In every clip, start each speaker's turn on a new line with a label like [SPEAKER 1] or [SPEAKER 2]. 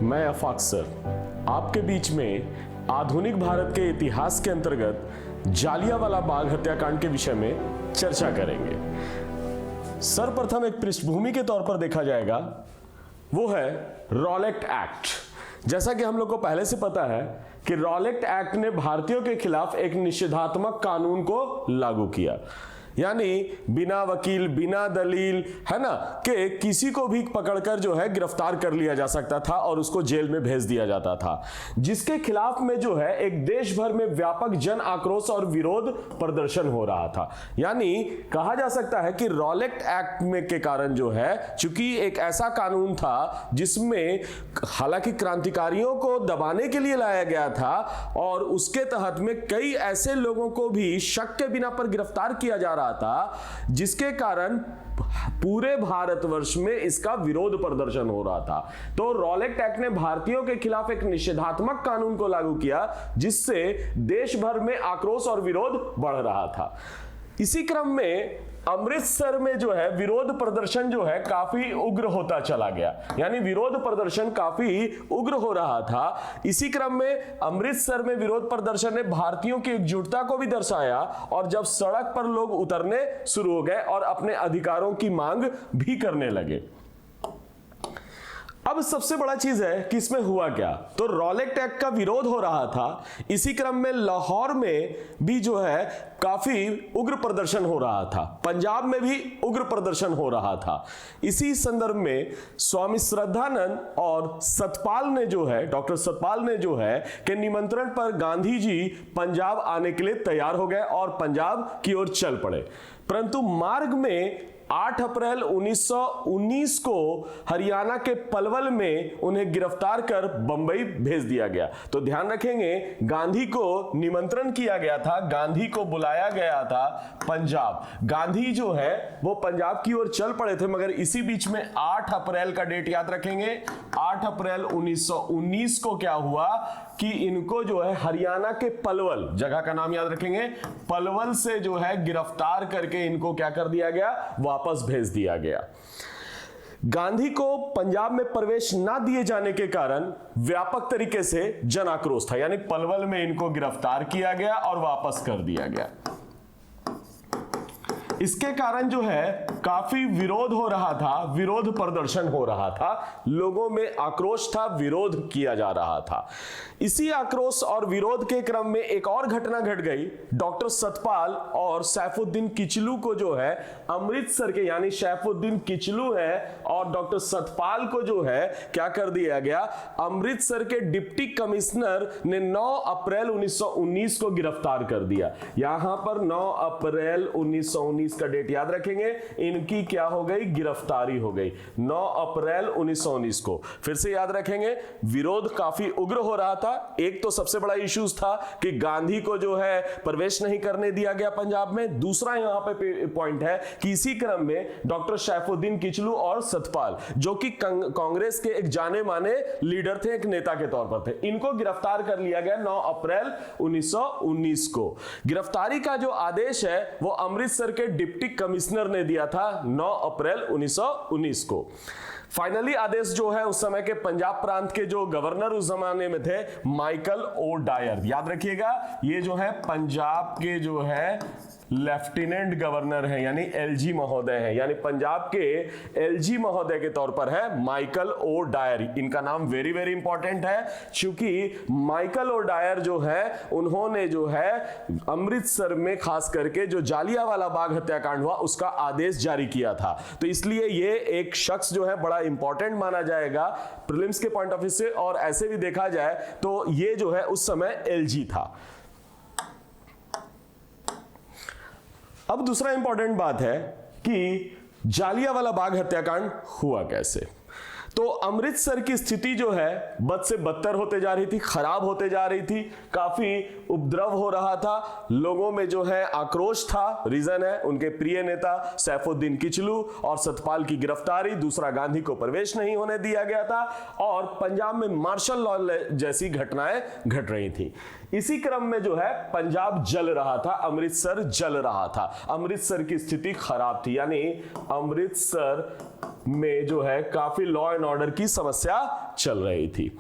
[SPEAKER 1] मैं अफाक सर आपके बीच में आधुनिक भारत के इतिहास के अंतर्गत जालियांवाला बाग हत्याकांड के विषय में चर्चा करेंगे। सर्वप्रथम एक पृष्ठभूमि के तौर पर देखा जाएगा, वो है रॉलेट एक्ट। जैसा कि हम लोग को पहले से पता है कि रॉलेट एक्ट ने भारतीयों के खिलाफ एक निषेधात्मक कानून को लागू किया, यानी बिना वकील बिना दलील है ना कि किसी को भी पकड़कर जो है गिरफ्तार कर लिया जा सकता था और उसको जेल में भेज दिया जाता था, जिसके खिलाफ में जो है एक देश भर में व्यापक जन आक्रोश और विरोध प्रदर्शन हो रहा था। यानी कहा जा सकता है कि रॉलेट एक्ट में के कारण जो है, चूंकि एक ऐसा कानून था जिसमें हालांकि क्रांतिकारियों को दबाने के लिए लाया गया था और उसके तहत में कई ऐसे लोगों को भी शक के बिना पर गिरफ्तार किया जा रहा था, जिसके कारण पूरे भारतवर्ष में इसका विरोध प्रदर्शन हो रहा था। तो रॉलेट एक्ट ने भारतीयों के खिलाफ एक निषेधात्मक कानून को लागू किया, जिससे देश भर में आक्रोश और विरोध बढ़ रहा था। इसी क्रम में अमृतसर में जो है विरोध प्रदर्शन जो है काफी उग्र होता चला गया, यानी विरोध प्रदर्शन काफी उग्र हो रहा था। इसी क्रम में अमृतसर में विरोध प्रदर्शन ने भारतीयों की एकजुटता को भी दर्शाया और जब सड़क पर लोग उतरने शुरू हो गए और अपने अधिकारों की मांग भी करने लगे। अब सबसे बड़ा चीज है कि इसमें हुआ क्या, तो रॉलेट एक्ट का विरोध हो रहा था। इसी क्रम में लाहौर में भी जो है काफी उग्र प्रदर्शन हो रहा था, पंजाब में भी उग्र प्रदर्शन हो रहा था। इसी संदर्भ में स्वामी श्रद्धानंद और सतपाल ने जो है, डॉक्टर सतपाल ने जो है के निमंत्रण पर गांधी जी पंजाब आने के लिए तैयार हो गए और पंजाब की ओर चल पड़े। परंतु मार्ग में 8 अप्रैल 1919 को हरियाणा के पलवल में उन्हें गिरफ्तार कर बंबई भेज दिया गया। तो ध्यान रखेंगे, गांधी को निमंत्रण किया गया था, गांधी को बुलाया गया था पंजाब। गांधी जो है वो पंजाब की ओर चल पड़े थे, मगर इसी बीच में 8 अप्रैल का डेट याद रखेंगे। 8 अप्रैल 1919 को क्या हुआ कि इनको जो है हरियाणा के पलवल, जगह का नाम याद रखेंगे, पलवल से जो है गिरफ्तार करके इनको क्या कर दिया गया, वापस भेज दिया गया। गांधी को पंजाब में प्रवेश ना दिए जाने के कारण व्यापक तरीके से जन आक्रोश था, यानी पलवल में इनको गिरफ्तार किया गया और वापस कर दिया गया। इसके कारण जो है काफी विरोध हो रहा था, विरोध प्रदर्शन हो रहा था, लोगों में आक्रोश था, विरोध किया जा रहा था। इसी आक्रोश और विरोध के क्रम में एक और घटना घट गई। डॉक्टर सतपाल और सैफुद्दीन किचलू को जो है अमृतसर के, यानी सैफुद्दीन किचलू है और डॉक्टर सतपाल को जो है क्या कर दिया गया, अमृतसर के डिप्टी कमिश्नर ने 9 अप्रैल 1919 को गिरफ्तार कर दिया। यहां पर 9 अप्रैल 1919 का डेट याद रखेंगे, इनकी क्या हो गई, गिरफ्तारी हो गई 9 अप्रैल 1919 को। फिर से याद रखेंगे, विरोध काफी उग्र हो रहा था। एक तो सबसे बड़ा इश्यूज था कि गांधी को जो है प्रवेश नहीं करने दिया गया पंजाब में। दूसरा यहां पे पॉइंट है कि इसी क्रम में डॉक्टर सैफुद्दीन किचलू और सतपाल, जो कि कांग्रेस के एक जाने माने लीडर थे, एक नेता के तौर पर थे, इनको गिरफ्तार कर लिया गया 9 अप्रैल 1919 को। गिरफ्तारी का जो आदेश है वो अमृतसर के डिप्टी कमिश्नर ने दिया था 9 अप्रैल 1919 को। फाइनली आदेश जो है उस समय के पंजाब प्रांत के जो गवर्नर उस जमाने में थे, माइकल ओ डायर, याद रखिएगा, ये जो है पंजाब के जो है लेफ्टिनेंट गवर्नर है, यानी एलजी महोदय है, यानी पंजाब के एलजी महोदय के तौर पर है माइकल ओ डायर। इनका नाम वेरी वेरी इंपॉर्टेंट है, क्योंकि माइकल ओ डायर जो है उन्होंने जो है अमृतसर में खास करके जो जालियांवाला बाग हत्याकांड हुआ उसका आदेश जारी किया था। तो इसलिए ये एक शख्स जो है बड़ा इंपॉर्टेंट माना जाएगा प्रीलिम्स के पॉइंट ऑफ व्यू से, और ऐसे भी देखा जाए तो ये जो है उस समय एलजी था। अब दूसरा इंपॉर्टेंट बात है कि जालियांवाला बाग हत्याकांड हुआ कैसे। तो अमृतसर की स्थिति जो है बद से बदतर होते जा रही थी, खराब होते जा रही थी, काफी उपद्रव हो रहा था, लोगों में जो है आक्रोश था। रीजन है उनके प्रिय नेता सैफुद्दीन किचलू और सतपाल की गिरफ्तारी, दूसरा गांधी को प्रवेश नहीं होने दिया गया था, और पंजाब में मार्शल लॉ जैसी घटनाएं घट रही थी। इसी क्रम में जो है पंजाब जल रहा था, अमृतसर जल रहा था, अमृतसर की स्थिति खराब थी, यानी अमृतसर में जो है काफी लॉ एंड ऑर्डर की समस्या चल रही थी।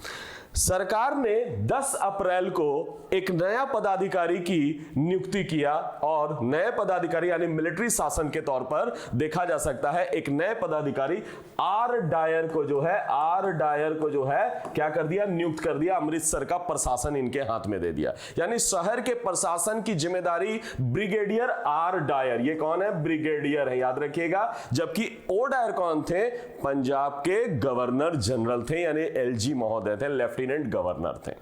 [SPEAKER 1] सरकार ने 10 अप्रैल को एक नया पदाधिकारी की नियुक्ति किया और नए पदाधिकारी यानी मिलिट्री शासन के तौर पर देखा जा सकता है, एक नए पदाधिकारी आर डायर को जो है क्या कर दिया, नियुक्त कर दिया, अमृतसर का प्रशासन इनके हाथ में दे दिया, यानी शहर के प्रशासन की जिम्मेदारी ब्रिगेडियर आर डायर, ये कौन है, ब्रिगेडियर है, याद रखिएगा। जबकि ओ डायर कौन थे, पंजाब के गवर्नर जनरल थे, यानी एलजी महोदय थे, लेफ्टिनेंट गवर्नर थे।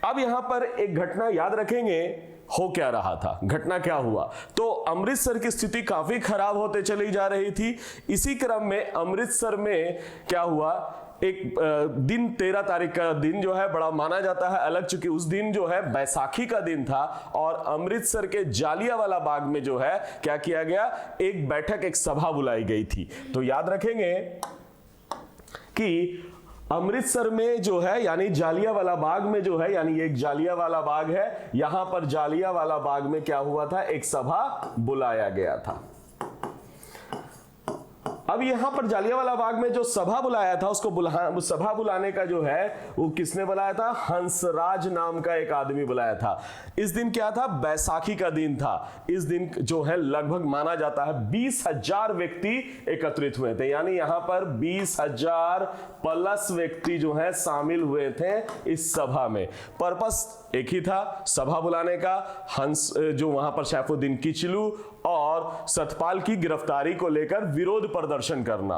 [SPEAKER 1] अब यहां पर एक घटना याद रखेंगे, हो क्या रहा था, घटना क्या हुआ, तो अमृतसर की स्थिति काफी खराब होते चली जा रही थी। इसी क्रम में अमृतसर में क्या हुआ, एक दिन 13 तारीख का दिन जो है बड़ा माना जाता है अलग, चूंकि उस दिन जो है बैसाखी का दिन था और अमृतसर के जालियांवाला बाग में जो है क्या किया गया, एक बैठक, एक सभा बुलाई गई थी। तो याद रखेंगे कि अमृतसर में जो है यानी जालियांवाला बाग में जो है, यानी एक जालियांवाला बाग है, यहां पर जालियांवाला बाग में क्या हुआ था, एक सभा बुलाया गया था। अब यहां पर जालियांवाला बाग में जो सभा बुलाया था, उसको सभा बुलाने का जो है वो किसने बुलाया था, हंसराज नाम का एक आदमी बुलाया था। इस दिन क्या था, बैसाखी का दिन था। इस दिन जो है लगभग माना जाता है 20,000 व्यक्ति एकत्रित हुए थे, यानी यहां पर 20,000 प्लस व्यक्ति जो है शामिल हुए थे इस सभा में। पर्पस एक ही था, सभा बुलाने का, हंस जो वहां पर सैफुद्दीन किचलू और सतपाल की गिरफ्तारी को लेकर विरोध प्रदर्शन करना।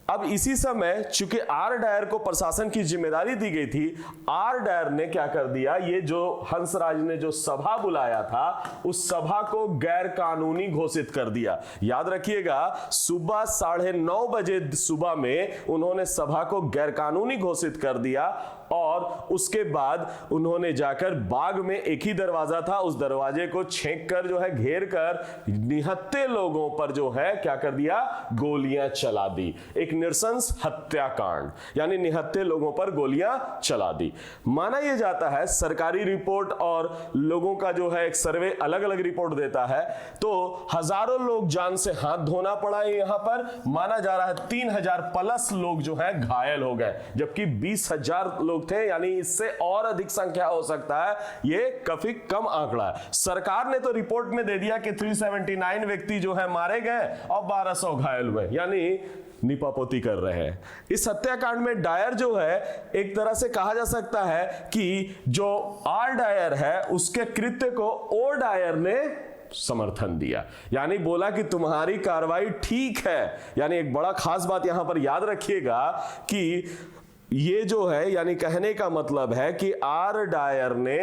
[SPEAKER 1] अब इसी समय चूंकि आर डायर को प्रशासन की जिम्मेदारी दी गई थी, आर डायर ने क्या कर दिया, ये जो हंसराज ने जो सभा बुलाया था उस सभा को गैर कानूनी घोषित कर दिया। याद रखिएगा, सुबह 9:30 बजे सुबह में उन्होंने सभा को गैर कानूनी घोषित कर दिया और उसके बाद उन्होंने जाकर बाग में एक ही दरवाजा था, उस दरवाजे को छेक कर जो है घेर कर निहत्थे लोगों पर जो है क्या कर दिया, गोलियां चला दी। एक निरसंस हत्याकांड, यानी निहत्थे लोगों पर गोलियां चला दी। माना यह जाता है, सरकारी रिपोर्ट और लोगों का जो है एक सर्वे अलग अलग रिपोर्ट देता है, तो हजारों लोग जान से हाथ धोना पड़ा है। यहां पर माना जा रहा है 3,000 प्लस लोग जो है घायल हो गए, जबकि 20,000 लोग थे, यानी इससे और अधिक संख्या हो सकता है, ये काफी कम आंकड़ा है। सरकार ने तो रिपोर्ट में दे दिया कि 379 व्यक्ति जो है मारे गए और 1200 घायल हुए, यानी निपापोती कर रहे हैं। इस हत्याकांड में डायर जो है एक तरह से कहा जा सकता है कि जो आर डायर है उसके कृत्य को ओ डायर ने समर्थन दिया, यानी बोला कि तुम्हारी कार्रवाई ठीक है। यानी एक बड़ा खास बात यहां पर याद रखिएगा कि ये जो है यानी कहने का मतलब है कि आर डायर ने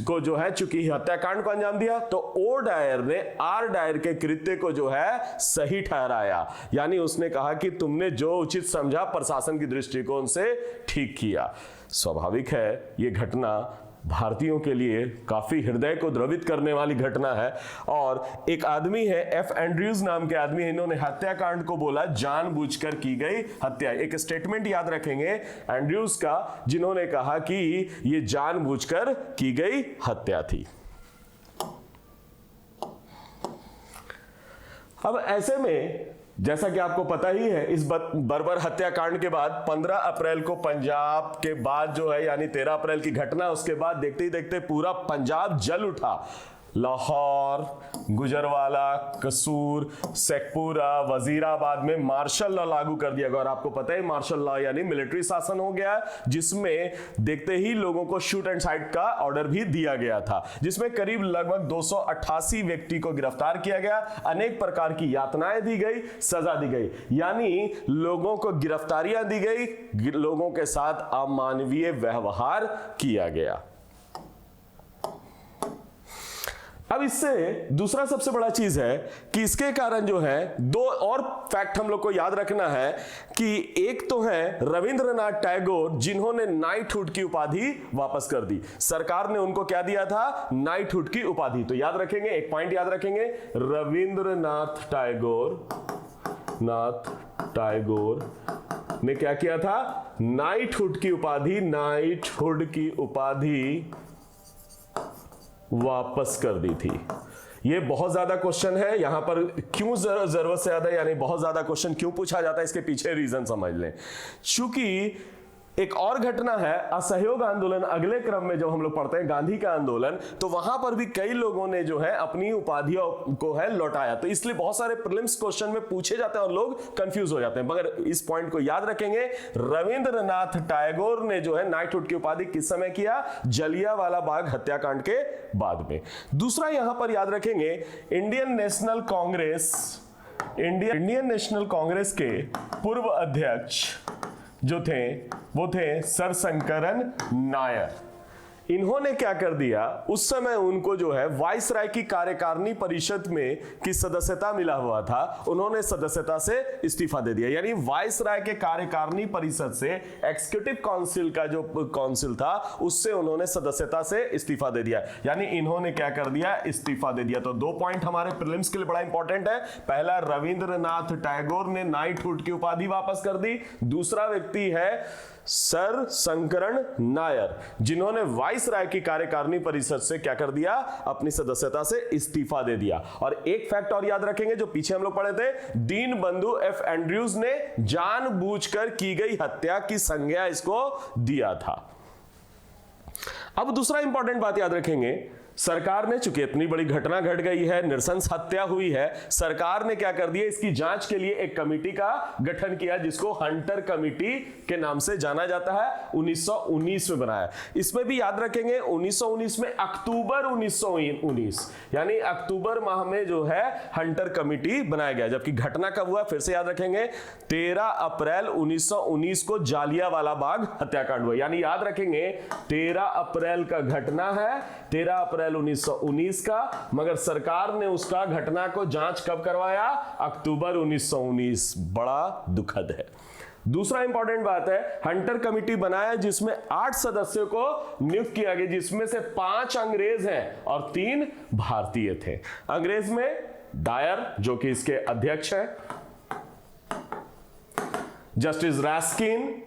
[SPEAKER 1] को जो है चूंकि हत्याकांड को अंजाम दिया, तो ओ डायर ने आर डायर के कृत्य को जो है सही ठहराया, यानी उसने कहा कि तुमने जो उचित समझा प्रशासन की दृष्टिकोण से ठीक किया। स्वाभाविक है ये घटना भारतीयों के लिए काफी हृदय को द्रवित करने वाली घटना है। और एक आदमी है एफ एंड्रयूज नाम के आदमी है, इन्होंने हत्याकांड को बोला जानबूझकर की गई हत्या। एक स्टेटमेंट याद रखेंगे एंड्रयूज का, जिन्होंने कहा कि ये जानबूझकर की गई हत्या थी। अब ऐसे में जैसा कि आपको पता ही है, इस बर्बर हत्याकांड के बाद 15 अप्रैल को पंजाब के बाद जो है यानी 13 अप्रैल की घटना, उसके बाद देखते ही देखते पूरा पंजाब जल उठा। लाहौर, गुजरवाला, कसूर, शेखपुरा, वजीराबाद में मार्शल लॉ लागू कर दिया गया। और आपको पता है मार्शल लॉ यानी मिलिट्री शासन हो गया, जिसमें देखते ही लोगों को शूट एंड साइट का ऑर्डर भी दिया गया था, जिसमें करीब लगभग 288 व्यक्ति को गिरफ्तार किया गया। अनेक प्रकार की यातनाएं दी गई, सजा दी गई, यानी लोगों को गिरफ्तारियां दी गई, लोगों के साथ अमानवीय व्यवहार किया गया। अब इससे दूसरा सबसे बड़ा चीज है कि इसके कारण जो है दो और फैक्ट हम लोग को याद रखना है कि एक तो है रविंद्रनाथ टैगोर, जिन्होंने नाइटहुड की उपाधि वापस कर दी। सरकार ने उनको क्या दिया था, नाइटहुड की उपाधि। तो याद रखेंगे, एक पॉइंट याद रखेंगे, रविंद्रनाथ टैगोर ने क्या किया था, नाइटहुड की उपाधि वापस कर दी थी। ये बहुत ज्यादा क्वेश्चन है, यहां पर क्यों जरूरत से ज्यादा यानी बहुत ज्यादा क्वेश्चन क्यों पूछा जाता है, इसके पीछे रीजन समझ लें। चूंकि एक और घटना है असहयोग आंदोलन, अगले क्रम में जब हम लोग पढ़ते हैं गांधी का आंदोलन, तो वहां पर भी कई लोगों ने जो है अपनी उपाधियों को है लौटाया। तो इसलिए बहुत सारे प्रीलिम्स क्वेश्चन में पूछे जाते हैं और लोग कंफ्यूज हो जाते हैं। मगर इस पॉइंट को याद रखेंगे, रविंद्रनाथ टैगोर ने जो है नाइटहुड की उपाधि किस समय किया? जलियांवाला बाग हत्याकांड के बाद में। दूसरा यहां पर याद रखेंगे, इंडियन नेशनल कांग्रेस के पूर्व अध्यक्ष जो थे वो थे सर शंकरन नायर। इन्होंने क्या कर दिया, उस समय उनको जो है वाइसराय की कार्यकारिणी परिषद में की सदस्यता मिला हुआ था, उन्होंने सदस्यता से इस्तीफा दे दिया। यानी वाइसराय के कार्यकारिणी परिषद से एग्जीक्यूटिव काउंसिल का जो काउंसिल था उससे उन्होंने सदस्यता से इस्तीफा दे दिया। यानी इन्होंने क्या कर दिया? इस्तीफा दे दिया। तो 2 पॉइंट हमारे प्रीलिम्स के लिए बड़ा इंपॉर्टेंट है। पहला, रविंद्रनाथ टैगोर ने नाइटहुड की उपाधि वापस कर दी। दूसरा व्यक्ति है सर शंकरन नायर, जिन्होंने वाइसराय की कार्यकारिणी परिषद से क्या कर दिया? अपनी सदस्यता से इस्तीफा दे दिया। और एक फैक्ट और याद रखेंगे जो पीछे हम लोग पढ़े थे, दीनबंधु एफ एंड्रयूज ने जानबूझकर की गई हत्या की संज्ञा इसको दिया था। अब दूसरा इंपॉर्टेंट बात याद रखेंगे, सरकार ने, चूंकि इतनी बड़ी घटना घट गई है, नृशंस हत्या हुई है, सरकार ने क्या कर दिया? इसकी जांच के लिए एक कमेटी का गठन किया जिसको हंटर कमेटी के नाम से जाना जाता है। 1919 में बनाया। इसमें भी याद रखेंगे 1919 में अक्टूबर 1919 यानी अक्टूबर माह में जो है हंटर कमेटी बनाया गया। जबकि घटना कब हुआ? फिर से याद रखेंगे 13 अप्रैल 1919 को जालियांवाला बाग हत्याकांड हुआ। यानी याद रखेंगे 13 अप्रैल का घटना है, 13 अप्रैल 1919 का, मगर सरकार ने उसका घटना को जांच कब करवाया? अक्टूबर 1919। बड़ा दुखद है। दूसरा इंपॉर्टेंट बात है, हंटर कमेटी बनाया जिसमें 8 सदस्यों को नियुक्त किया गया, जिसमें से 5 अंग्रेज हैं और 3 भारतीय थे। अंग्रेज में डायर जो कि इसके अध्यक्ष हैं, justice Ruskin,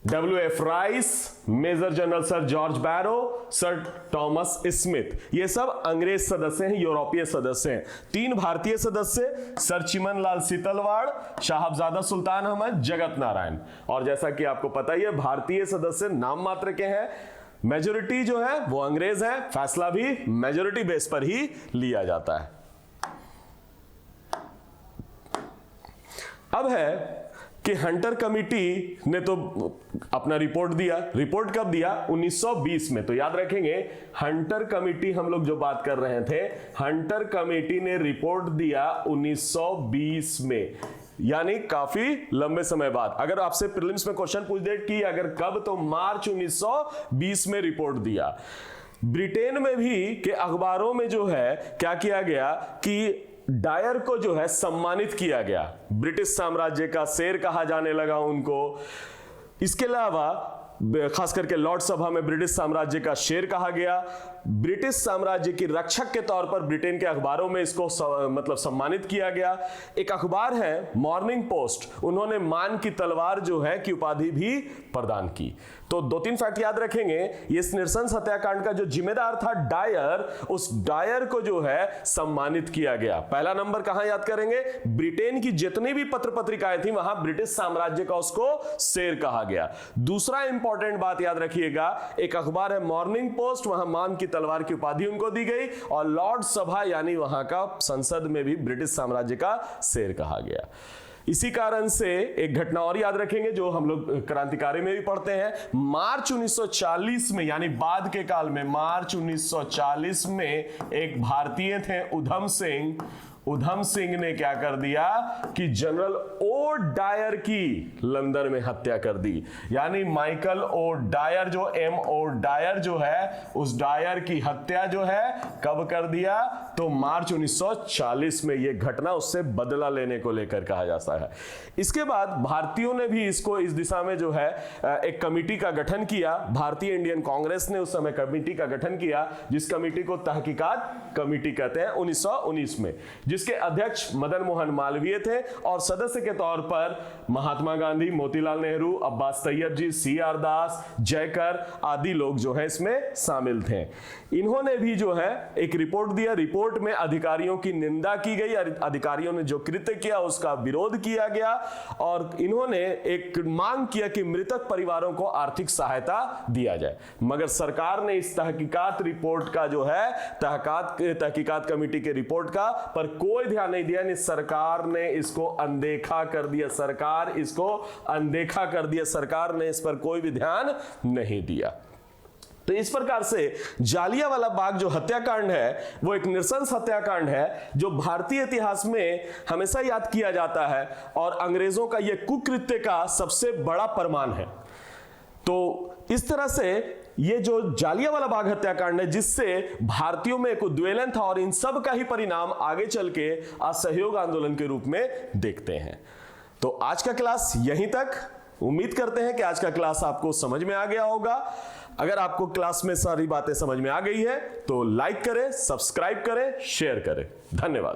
[SPEAKER 1] W.F. Rice, major general sir George Barrow, sir Thomas Smith, ये सब अंग्रेज सदस्य हैं, यूरोपीय सदस्य हैं। 3 भारतीय सदस्य, सर चिमनलाल सीतलवाड़, साहबजादा सुल्तान अहमद, जगत नारायण। और जैसा कि आपको पता ही है, भारतीय सदस्य नाम मात्र के हैं, मेजोरिटी जो है वो अंग्रेज है, फैसला भी मेजोरिटी बेस पर ही लिया जाता है। अब है कि हंटर कमेटी ने तो अपना रिपोर्ट दिया। रिपोर्ट कब दिया? 1920 में। तो याद रखेंगे हंटर कमेटी, हम लोग जो बात कर रहे थे, हंटर कमेटी ने रिपोर्ट दिया 1920 में, यानी काफी लंबे समय बाद। अगर आपसे प्रीलिम्स में क्वेश्चन पूछ दे कि अगर कब, तो मार्च 1920 में रिपोर्ट दिया। ब्रिटेन में भी के अखबारों में जो है क्या किया गया कि डायर को जो है सम्मानित किया गया, ब्रिटिश साम्राज्य का शेर कहा जाने लगा उनको। इसके अलावा खास करके लॉर्ड सभा में ब्रिटिश साम्राज्य का शेर कहा गया। ब्रिटिश साम्राज्य की रक्षक के तौर पर ब्रिटेन के अखबारों में इसको मतलब सम्मानित किया गया। एक अखबार है मॉर्निंग पोस्ट, उन्होंने मान की तलवार जो है की उपाधि भी प्रदान की। तो 2-3 फैक्ट याद रखेंगे। ये नृशंस हत्याकांड का जो जिम्मेदार था डायर, उस डायर को जो है सम्मानित किया गया। पहला नंबर कहां याद करेंगे? ब्रिटेन की जितनी भी पत्र पत्रिकाएं थी वहां ब्रिटिश साम्राज्य का उसको शेर कहा गया। दूसरा इंपॉर्टेंट बात याद रखिएगा, एक अखबार है मॉर्निंग पोस्ट, वहां मान की तलवार की उपाधि उनको दी गई, और लॉर्ड सभा यानी वहां का संसद में भी ब्रिटिश साम्राज्य का शेर कहा गया। इसी कारण से एक घटना और याद रखेंगे जो हम लोग क्रांतिकारी में भी पढ़ते हैं। मार्च 1940 में, यानी बाद के काल में, मार्च 1940 में एक भारतीय थे उधम सिंह ने क्या कर दिया कि जनरल ओ डायर की लंदन में हत्या कर दी। यानी माइकल ओ डायर जो M.O. डायर जो है, उस डायर की हत्या जो है कब कर दिया? तो मार्च 1940 में। यह घटना उससे बदला लेने को लेकर कहा जाता है। इसके बाद भारतीयों ने भी इसको इस दिशा में जो है एक कमेटी का गठन किया। भारतीय इंडियन कांग्रेस ने उस समय कमेटी का गठन किया, जिस कमेटी को तहकीकात कमेटी कहते हैं, 1919 में, जिसके अध्यक्ष मदन मोहन मालवीय थे और सदस्य के तौर पर महात्मा गांधी, मोतीलाल नेहरू, अब्बास तैयब जी, CR दास, जयकर आदि लोग जो है इसमें शामिल थे। इन्होंने भी जो है एक रिपोर्ट दिया। रिपोर्ट में अधिकारियों की निंदा की गई, अधिकारियों ने जो कृत्य किया उसका विरोध किया गया और इन्होंने एक मांग किया कि मृतक परिवारों को आर्थिक सहायता दिया जाए। मगर सरकार ने इस तहकीकात रिपोर्ट का जो है तहकीकात कमेटी के रिपोर्ट का पर कोई ध्यान नहीं दिया। सरकार ने इसको अनदेखा कर दिया। सरकार ने इस पर कोई भी ध्यान नहीं दिया। तो इस प्रकार से जालियांवाला बाग जो हत्याकांड है वो एक नृशंस हत्याकांड है जो भारतीय इतिहास में हमेशा याद किया जाता है और अंग्रेजों का यह कुकृत्य का सबसे बड़ा प्रमाण है। तो इस तरह से ये जो जालियांवाला बाग हत्याकांड है जिससे भारतीयों में एक उद्वेलन था और इन सब का ही परिणाम आगे चल के असहयोग आंदोलन के रूप में देखते हैं। तो आज का क्लास यहीं तक। उम्मीद करते हैं कि आज का क्लास आपको समझ में आ गया होगा। अगर आपको क्लास में सारी बातें समझ में आ गई है तो लाइक करें, सब्सक्राइब करें, शेयर करें। धन्यवाद।